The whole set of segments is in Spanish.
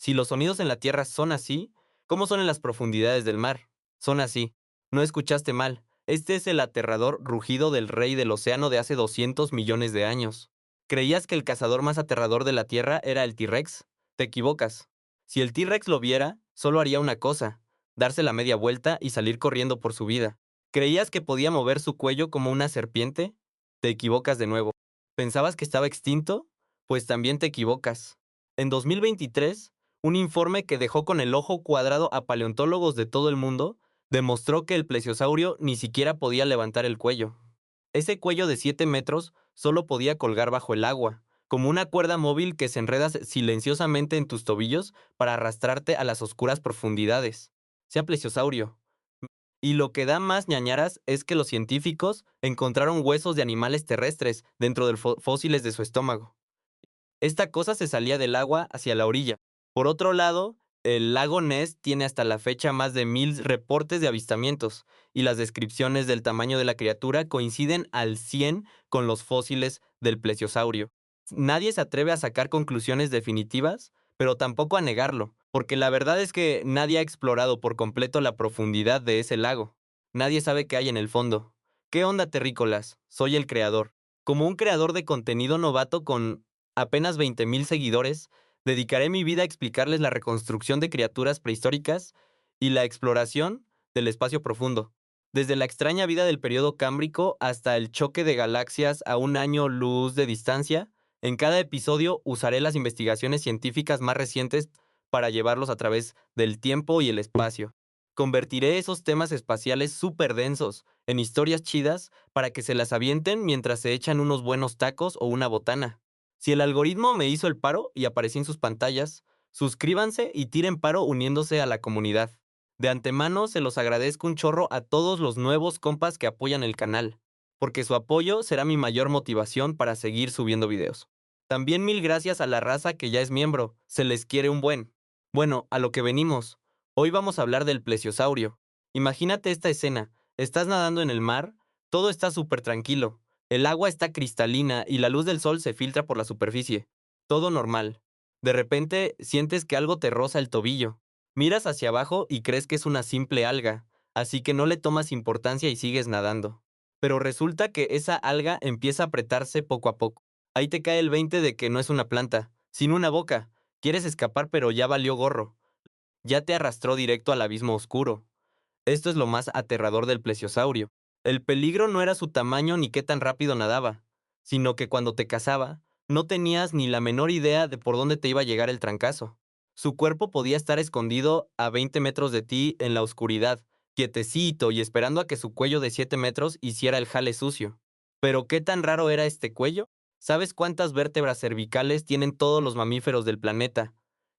Si los sonidos en la Tierra son así, ¿cómo son en las profundidades del mar? Son así. No escuchaste mal. Este es el aterrador rugido del rey del océano de hace 200 millones de años. ¿Creías que el cazador más aterrador de la Tierra era el T-Rex? Te equivocas. Si el T-Rex lo viera, solo haría una cosa, darse la media vuelta y salir corriendo por su vida. ¿Creías que podía mover su cuello como una serpiente? Te equivocas de nuevo. ¿Pensabas que estaba extinto? Pues también te equivocas. En 2023, un informe que dejó con el ojo cuadrado a paleontólogos de todo el mundo demostró que el plesiosaurio ni siquiera podía levantar el cuello. Ese cuello de 7 metros solo podía colgar bajo el agua, como una cuerda móvil que se enreda silenciosamente en tus tobillos para arrastrarte a las oscuras profundidades. Sea plesiosaurio. Y lo que da más ñañaras es que los científicos encontraron huesos de animales terrestres dentro de fósiles de su estómago. Esta cosa se salía del agua hacia la orilla. Por otro lado, el lago Ness tiene hasta la fecha más de 1000 reportes de avistamientos, y las descripciones del tamaño de la criatura coinciden al 100 con los fósiles del plesiosaurio. Nadie se atreve a sacar conclusiones definitivas, pero tampoco a negarlo, porque la verdad es que nadie ha explorado por completo la profundidad de ese lago. Nadie sabe qué hay en el fondo. ¿Qué onda, terrícolas? Soy el creador. Como un creador de contenido novato con apenas 20,000 seguidores, dedicaré mi vida a explicarles la reconstrucción de criaturas prehistóricas y la exploración del espacio profundo. Desde la extraña vida del periodo cámbrico hasta el choque de galaxias a un año luz de distancia, en cada episodio usaré las investigaciones científicas más recientes para llevarlos a través del tiempo y el espacio. Convertiré esos temas espaciales súper densos en historias chidas para que se las avienten mientras se echan unos buenos tacos o una botana. Si el algoritmo me hizo el paro y aparecí en sus pantallas, suscríbanse y tiren paro uniéndose a la comunidad. De antemano se los agradezco un chorro a todos los nuevos compas que apoyan el canal, porque su apoyo será mi mayor motivación para seguir subiendo videos. También mil gracias a la raza que ya es miembro, se les quiere un buen. Bueno, a lo que venimos. Hoy vamos a hablar del plesiosaurio. Imagínate esta escena, estás nadando en el mar, todo está súper tranquilo, el agua está cristalina y la luz del sol se filtra por la superficie. Todo normal. De repente sientes que algo te roza el tobillo. Miras hacia abajo y crees que es una simple alga, así que no le tomas importancia y sigues nadando. Pero resulta que esa alga empieza a apretarse poco a poco. Ahí te cae el 20 de que no es una planta, sino una boca. Quieres escapar pero ya valió gorro. Ya te arrastró directo al abismo oscuro. Esto es lo más aterrador del plesiosaurio. El peligro no era su tamaño ni qué tan rápido nadaba, sino que cuando te cazaba, no tenías ni la menor idea de por dónde te iba a llegar el trancazo. Su cuerpo podía estar escondido a 20 metros de ti en la oscuridad, quietecito y esperando a que su cuello de 7 metros hiciera el jale sucio. Pero ¿qué tan raro era este cuello? ¿Sabes cuántas vértebras cervicales tienen todos los mamíferos del planeta?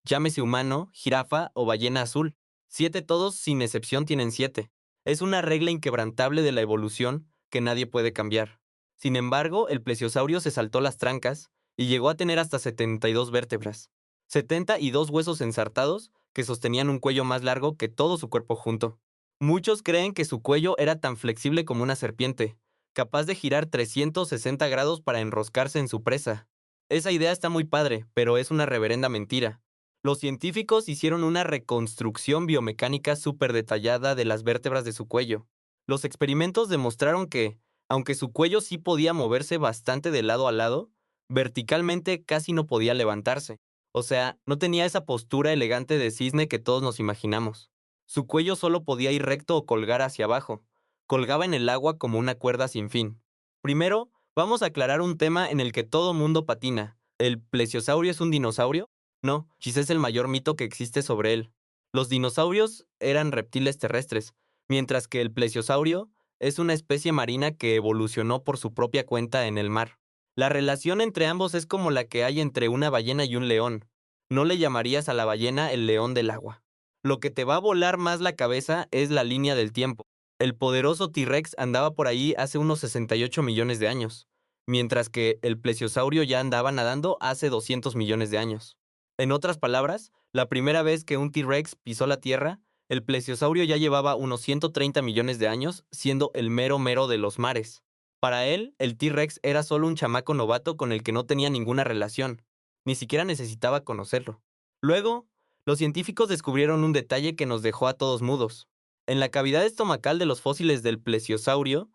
Llámese humano, jirafa o ballena azul. 7 todos sin excepción tienen 7. Es una regla inquebrantable de la evolución que nadie puede cambiar. Sin embargo, el plesiosaurio se saltó las trancas y llegó a tener hasta 72 vértebras, 72 huesos ensartados que sostenían un cuello más largo que todo su cuerpo junto. Muchos creen que su cuello era tan flexible como una serpiente, capaz de girar 360 grados para enroscarse en su presa. Esa idea está muy padre, pero es una reverenda mentira. Los científicos hicieron una reconstrucción biomecánica súper detallada de las vértebras de su cuello. Los experimentos demostraron que, aunque su cuello sí podía moverse bastante de lado a lado, verticalmente casi no podía levantarse. O sea, no tenía esa postura elegante de cisne que todos nos imaginamos. Su cuello solo podía ir recto o colgar hacia abajo. Colgaba en el agua como una cuerda sin fin. Primero, vamos a aclarar un tema en el que todo mundo patina. ¿El plesiosaurio es un dinosaurio? No, quizás es el mayor mito que existe sobre él. Los dinosaurios eran reptiles terrestres, mientras que el plesiosaurio es una especie marina que evolucionó por su propia cuenta en el mar. La relación entre ambos es como la que hay entre una ballena y un león. No le llamarías a la ballena el león del agua. Lo que te va a volar más la cabeza es la línea del tiempo. El poderoso T-Rex andaba por ahí hace unos 68 millones de años, mientras que el plesiosaurio ya andaba nadando hace 200 millones de años. En otras palabras, la primera vez que un T-Rex pisó la Tierra, el plesiosaurio ya llevaba unos 130 millones de años siendo el mero mero de los mares. Para él, el T-Rex era solo un chamaco novato con el que no tenía ninguna relación. Ni siquiera necesitaba conocerlo. Luego, Los científicos descubrieron un detalle que nos dejó a todos mudos. En la cavidad estomacal de los fósiles del plesiosaurio,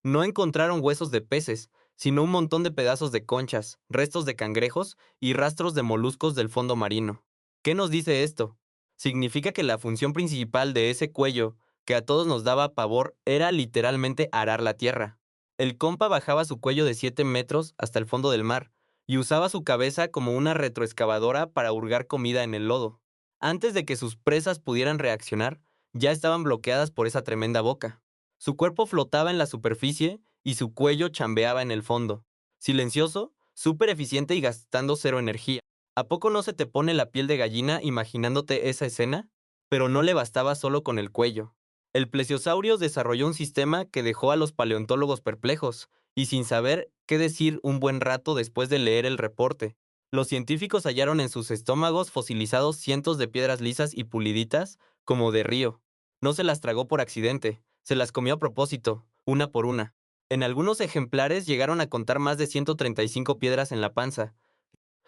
no encontraron huesos de peces, sino un montón de pedazos de conchas, restos de cangrejos y rastros de moluscos del fondo marino. ¿Qué nos dice esto? Significa que la función principal de ese cuello, que a todos nos daba pavor, era literalmente arar la tierra. El compa bajaba su cuello de 7 metros hasta el fondo del mar, y usaba su cabeza como una retroexcavadora para hurgar comida en el lodo. Antes de que sus presas pudieran reaccionar, ya estaban bloqueadas por esa tremenda boca. Su cuerpo flotaba en la superficie y su cuello chambeaba en el fondo. Silencioso, súper eficiente y gastando cero energía. ¿A poco no se te pone la piel de gallina imaginándote esa escena? Pero no le bastaba solo con el cuello. El plesiosaurio desarrolló un sistema que dejó a los paleontólogos perplejos, y sin saber qué decir un buen rato después de leer el reporte. Los científicos hallaron en sus estómagos fosilizados cientos de piedras lisas y puliditas, como de río. No se las tragó por accidente, se las comió a propósito, una por una. En algunos ejemplares llegaron a contar más de 135 piedras en la panza.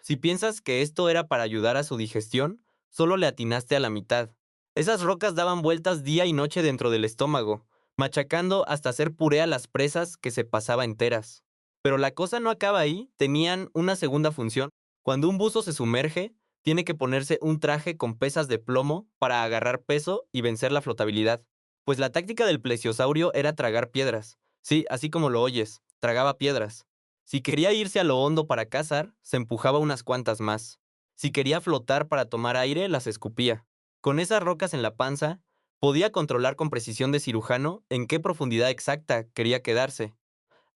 Si piensas que esto era para ayudar a su digestión, solo le atinaste a la mitad. Esas rocas daban vueltas día y noche dentro del estómago, machacando hasta hacer puré a las presas que se pasaba enteras. Pero la cosa no acaba ahí, tenían una segunda función. Cuando un buzo se sumerge, tiene que ponerse un traje con pesas de plomo para agarrar peso y vencer la flotabilidad. Pues la táctica del plesiosaurio era tragar piedras. Sí, así como lo oyes, tragaba piedras. Si quería irse a lo hondo para cazar, se empujaba unas cuantas más. Si quería flotar para tomar aire, las escupía. Con esas rocas en la panza, podía controlar con precisión de cirujano en qué profundidad exacta quería quedarse.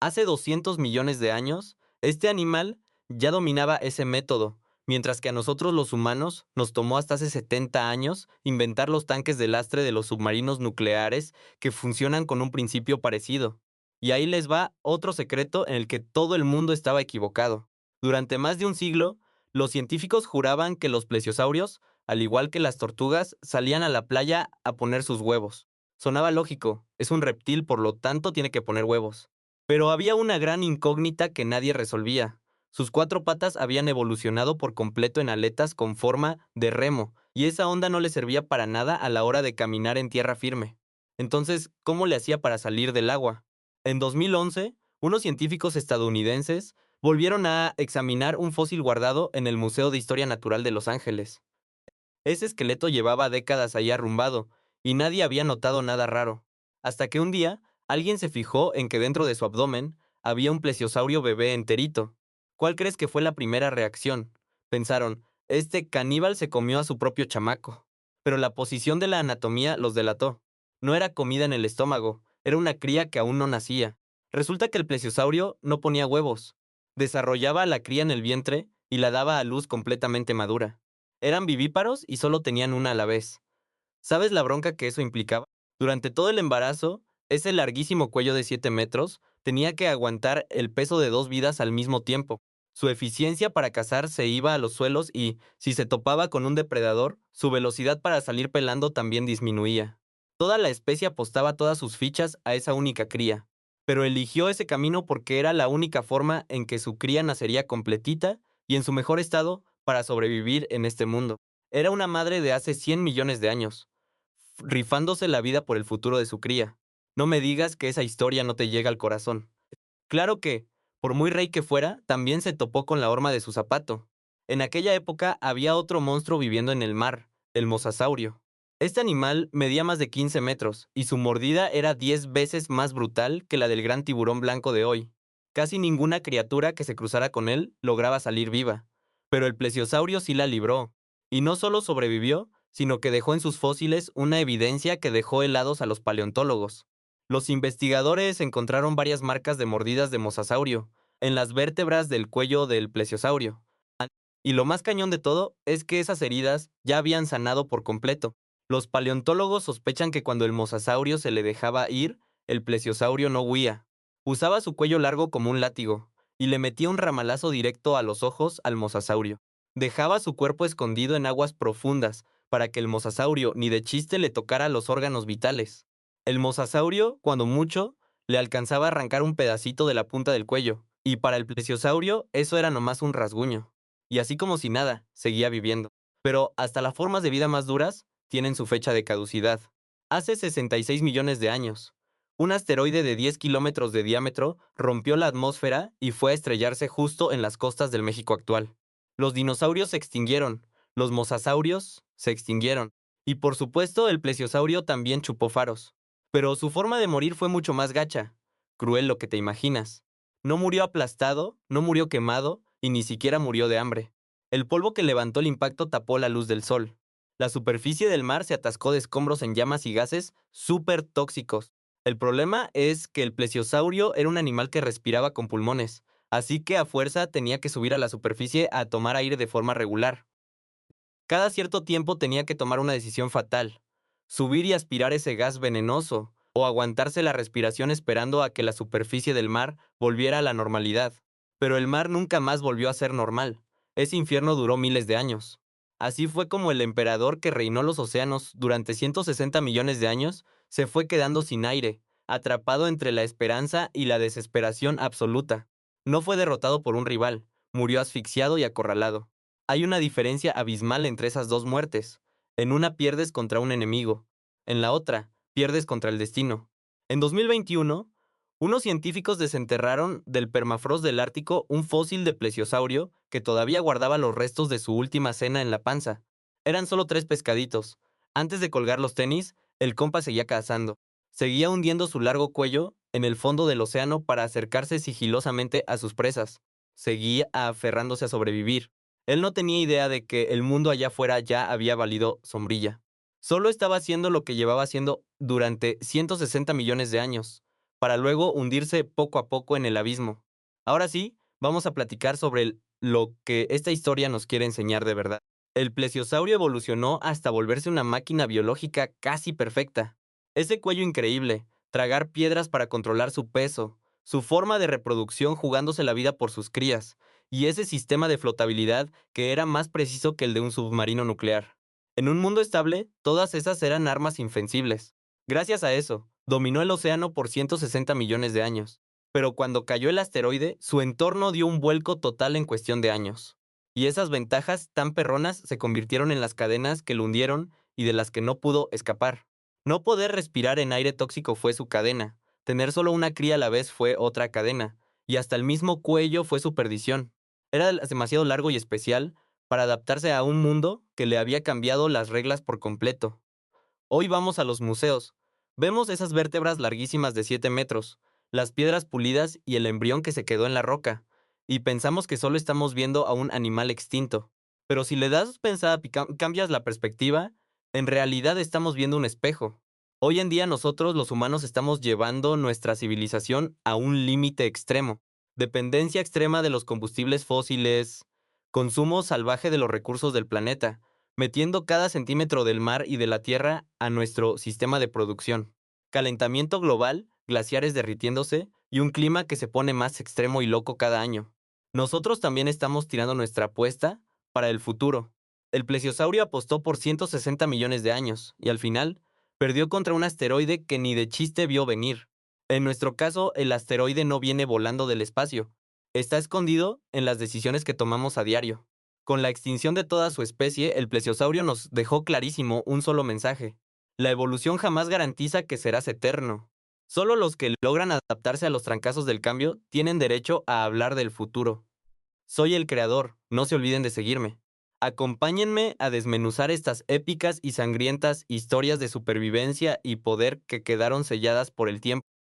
Hace 200 millones de años, este animal ya dominaba ese método, mientras que a nosotros los humanos nos tomó hasta hace 70 años inventar los tanques de lastre de los submarinos nucleares que funcionan con un principio parecido. Y ahí les va otro secreto en el que todo el mundo estaba equivocado. Durante más de un siglo, los científicos juraban que los plesiosaurios, al igual que las tortugas, salían a la playa a poner sus huevos. Sonaba lógico, es un reptil, por lo tanto tiene que poner huevos. Pero había una gran incógnita que nadie resolvía. Sus cuatro patas habían evolucionado por completo en aletas con forma de remo, y esa onda no le servía para nada a la hora de caminar en tierra firme. Entonces, ¿cómo le hacía para salir del agua? En 2011, unos científicos estadounidenses volvieron a examinar un fósil guardado en el Museo de Historia Natural de Los Ángeles. Ese esqueleto llevaba décadas ahí arrumbado, y nadie había notado nada raro. Hasta que un día, alguien se fijó en que dentro de su abdomen había un plesiosaurio bebé enterito. ¿Cuál crees que fue la primera reacción? Pensaron, este caníbal se comió a su propio chamaco. Pero la posición de la anatomía los delató. No era comida en el estómago, era una cría que aún no nacía. Resulta que el plesiosaurio no ponía huevos. Desarrollaba a la cría en el vientre y la daba a luz completamente madura. Eran vivíparos y solo tenían una a la vez. ¿Sabes la bronca que eso implicaba? Durante todo el embarazo, ese larguísimo cuello de 7 metros tenía que aguantar el peso de dos vidas al mismo tiempo. Su eficiencia para cazar se iba a los suelos y, si se topaba con un depredador, su velocidad para salir pelando también disminuía. Toda la especie apostaba todas sus fichas a esa única cría, pero eligió ese camino porque era la única forma en que su cría nacería completita y en su mejor estado para sobrevivir en este mundo. Era una madre de hace 100 millones de años, rifándose la vida por el futuro de su cría. No me digas que esa historia no te llega al corazón. Claro que, por muy rey que fuera, también se topó con la horma de su zapato. En aquella época había otro monstruo viviendo en el mar, el mosasaurio. Este animal medía más de 15 metros, y su mordida era 10 veces más brutal que la del gran tiburón blanco de hoy. Casi ninguna criatura que se cruzara con él lograba salir viva. Pero el plesiosaurio sí la libró. Y no solo sobrevivió, sino que dejó en sus fósiles una evidencia que dejó helados a los paleontólogos. Los investigadores encontraron varias marcas de mordidas de mosasaurio en las vértebras del cuello del plesiosaurio. Y lo más cañón de todo es que esas heridas ya habían sanado por completo. Los paleontólogos sospechan que cuando el mosasaurio se le dejaba ir, el plesiosaurio no huía. Usaba su cuello largo como un látigo y le metía un ramalazo directo a los ojos al mosasaurio. Dejaba su cuerpo escondido en aguas profundas para que el mosasaurio ni de chiste le tocara los órganos vitales. El mosasaurio, cuando mucho, le alcanzaba a arrancar un pedacito de la punta del cuello, y para el plesiosaurio eso era nomás un rasguño. Y así como si nada, seguía viviendo. Pero hasta las formas de vida más duras tienen su fecha de caducidad. Hace 66 millones de años, un asteroide de 10 kilómetros de diámetro rompió la atmósfera y fue a estrellarse justo en las costas del México actual. Los dinosaurios se extinguieron, los mosasaurios se extinguieron, y por supuesto el plesiosaurio también chupó faros. Pero su forma de morir fue mucho más gacha, cruel lo que te imaginas. No murió aplastado, no murió quemado, y ni siquiera murió de hambre. El polvo que levantó el impacto tapó la luz del sol. La superficie del mar se atascó de escombros en llamas y gases súper tóxicos. El problema es que el plesiosaurio era un animal que respiraba con pulmones, así que a fuerza tenía que subir a la superficie a tomar aire de forma regular. Cada cierto tiempo tenía que tomar una decisión fatal: subir y aspirar ese gas venenoso, o aguantarse la respiración esperando a que la superficie del mar volviera a la normalidad. Pero el mar nunca más volvió a ser normal. Ese infierno duró miles de años. Así fue como el emperador que reinó los océanos durante 160 millones de años se fue quedando sin aire, atrapado entre la esperanza y la desesperación absoluta. No fue derrotado por un rival, murió asfixiado y acorralado. Hay una diferencia abismal entre esas dos muertes. En una pierdes contra un enemigo, en la otra pierdes contra el destino. En 2021, unos científicos desenterraron del permafrost del Ártico un fósil de plesiosaurio que todavía guardaba los restos de su última cena en la panza. Eran solo 3 pescaditos. Antes de colgar los tenis, el compa seguía cazando. Seguía hundiendo su largo cuello en el fondo del océano para acercarse sigilosamente a sus presas. Seguía aferrándose a sobrevivir. Él no tenía idea de que el mundo allá afuera ya había valido sombrilla. Solo estaba haciendo lo que llevaba haciendo durante 160 millones de años, para luego hundirse poco a poco en el abismo. Ahora sí, vamos a platicar sobre lo que esta historia nos quiere enseñar de verdad. El plesiosaurio evolucionó hasta volverse una máquina biológica casi perfecta. Ese cuello increíble, tragar piedras para controlar su peso, su forma de reproducción jugándose la vida por sus crías, y ese sistema de flotabilidad que era más preciso que el de un submarino nuclear. En un mundo estable, todas esas eran armas invencibles. Gracias a eso, dominó el océano por 160 millones de años. Pero cuando cayó el asteroide, su entorno dio un vuelco total en cuestión de años. Y esas ventajas tan perronas se convirtieron en las cadenas que lo hundieron y de las que no pudo escapar. No poder respirar en aire tóxico fue su cadena. Tener solo una cría a la vez fue otra cadena. Y hasta el mismo cuello fue su perdición. Era demasiado largo y especial para adaptarse a un mundo que le había cambiado las reglas por completo. Hoy vamos a los museos. Vemos esas vértebras larguísimas de 7 metros, las piedras pulidas y el embrión que se quedó en la roca, y pensamos que solo estamos viendo a un animal extinto. Pero si le das pensada y cambias la perspectiva, en realidad estamos viendo un espejo. Hoy en día nosotros los humanos estamos llevando nuestra civilización a un límite extremo. Dependencia extrema de los combustibles fósiles, consumo salvaje de los recursos del planeta, metiendo cada centímetro del mar y de la tierra a nuestro sistema de producción. Calentamiento global, glaciares derritiéndose y un clima que se pone más extremo y loco cada año. Nosotros también estamos tirando nuestra apuesta para el futuro. El plesiosaurio apostó por 160 millones de años y al final perdió contra un asteroide que ni de chiste vio venir. En nuestro caso, el asteroide no viene volando del espacio. Está escondido en las decisiones que tomamos a diario. Con la extinción de toda su especie, el plesiosaurio nos dejó clarísimo un solo mensaje: la evolución jamás garantiza que serás eterno. Solo los que logran adaptarse a los trancazos del cambio tienen derecho a hablar del futuro. Soy el creador, no se olviden de seguirme. Acompáñenme a desmenuzar estas épicas y sangrientas historias de supervivencia y poder que quedaron selladas por el tiempo.